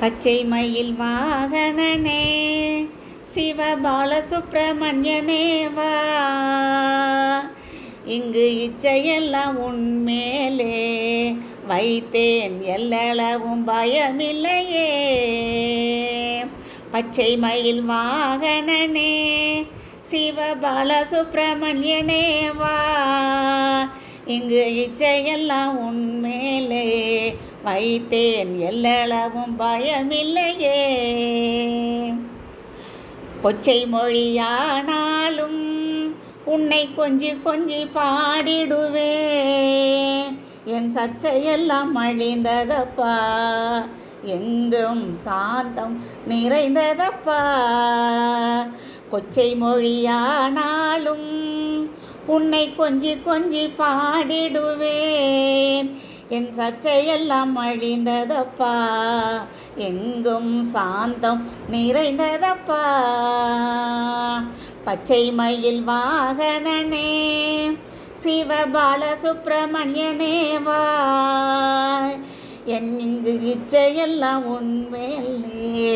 பச்சை மயில் வாகனனே சிவபாலசுப்ரமணியனே வா, இங்கு இச்சையெல்லாம் உன்மேலே வைத்தேன், எல்லளவும் பயமில்லையே. பச்சை மயில் வாகனனே சிவபாலசுப்ரமணியனே வா, இங்கு இச்சையெல்லாம் உன்மேலே வைத்தேன், எல்லளவும் பயமில்லையே. கொச்சை மொழியானாலும் உன்னை கொஞ்சி கொஞ்சி பாடிடுவேன், என் சர்ச்சையெல்லாம் அழிந்ததப்பா, எங்கும் சாந்தம் நிறைந்ததப்பா. கொச்சை மொழியானாலும் உன்னை கொஞ்சி கொஞ்சி பாடிடுவேன், என் சர்ச்சையெல்லாம் அழிந்ததப்பா, எங்கும் சாந்தம் நிறைந்ததப்பா. பச்சை மயில் வாகனனே சிவபாலசுப்ரமணியனே வா, என் இங்கு இச்சையெல்லாம் உன்மேலே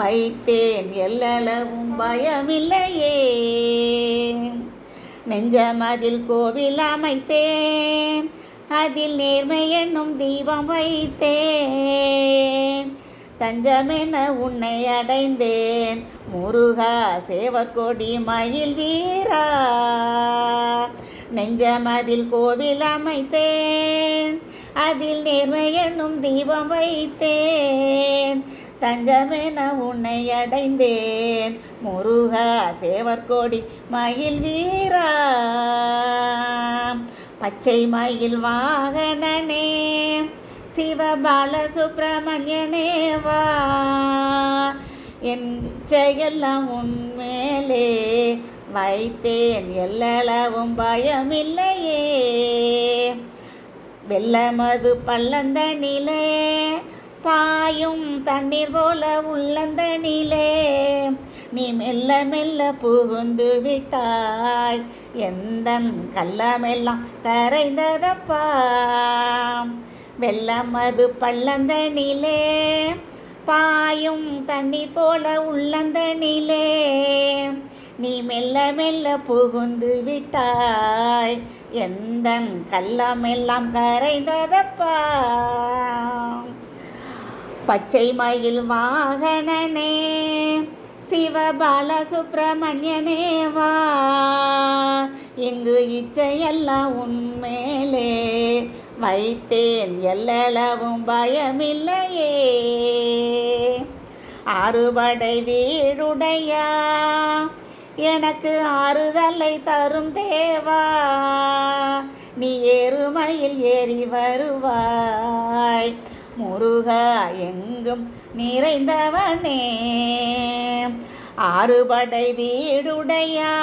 வைத்தேன், எல்லளவும் பயமில்லையே. நெஞ்சமதில் கோவில் அமைத்தேன், அதில் நேர்மை என்னும் தீபம் வைத்தேன், தஞ்சமென உன்னை அடைந்தேன் முருகா சேவற்கொடி மயில் வீரா. நெஞ்சமதில் கோவில் அமைத்தேன், அதில் நேர்மை என்னும் தீபம் வைத்தேன், தஞ்சமென உன்னை அடைந்தேன் முருகா சேவற்கொடி மயில் வீரா. பச்சை மயில் வாகனனே சிவபாலசுப்ரமணியனே வா, என் இச்சையெல்லாம் உன்மேலே வைத்தேன், எல்லளவும் பயமில்லையே. வெள்ளமது பள்ளந்தனிலே பாயும் தண்ணீர் போல உள்ளந்தனிலே நீ மெல்ல மெல்ல புகுந்து விட்டாய், எந்தன் கள்ளமெல்லாம் கரைந்ததப்பா. வெள்ளமது பள்ளந்தனிலே பாயும் தண்ணீர் போல உள்ளந்தனிலே நீ மெல்ல மெல்ல புகுந்து விட்டாய், எந்தன் கள்ளமெல்லாம் கரைந்ததப்பா. பச்சை மயில் வாகனனே சிவபாலசுப்ரமணியனே வா, இங்கு இச்சையெல்லாம் உன்மேலே வைத்தேன், எல்லளவும் பயமில்லையே. ஆறுபடை வீடுடையா எனக்கு ஆறுதலை தரும் தேவா, நீ ஏறுமையில் ஏறி வருவாய் முருகா எங்கும் நிறைந்தவனே. ஆறுபடை வீடுடையா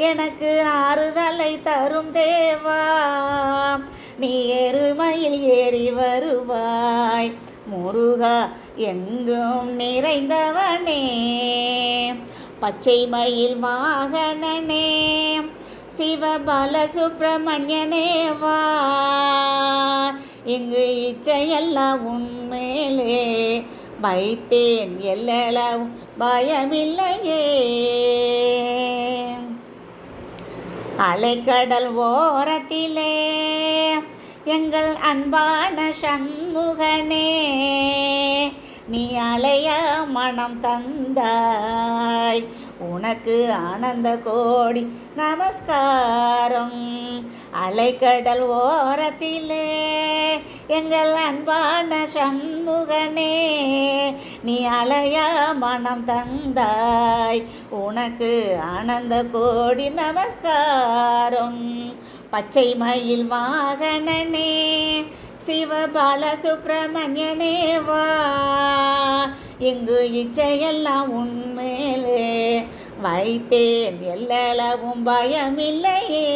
எனக்கு ஆறுதலை தரும் தேவா, நீ ஏறுமையில் ஏறி வருவாய் முருகா எங்கும் நிறைந்தவனே. பச்சை மயில் வாகனனே சிவபாலசுப்ரமணியனே வா, இங்கு இச்சையெல்லாம் உன்மேலே வைத்தேன், எல்லளவும் பயமில்லையே. அலைக்கடல் ஓரத்திலே எங்கள் அன்பான சண்முகனே, நீ அலைய மனம் தந்தாய், உனக்கு ஆனந்த கோடி நமஸ்காரம். அலைக்கடல் ஓரத்திலே எங்கள் அன்பான சண்முகனே, நீ அலைய மனம் தந்தாய், உனக்கு ஆனந்த கோடி நமஸ்காரம். பச்சை மயில் வாகனனே சிவபாலசுப்ரமணியனே வா, இங்கு இச்சையெல்லாம் உன்மேலே வைத்தேன், எல்லளவும் பயமில்லையே.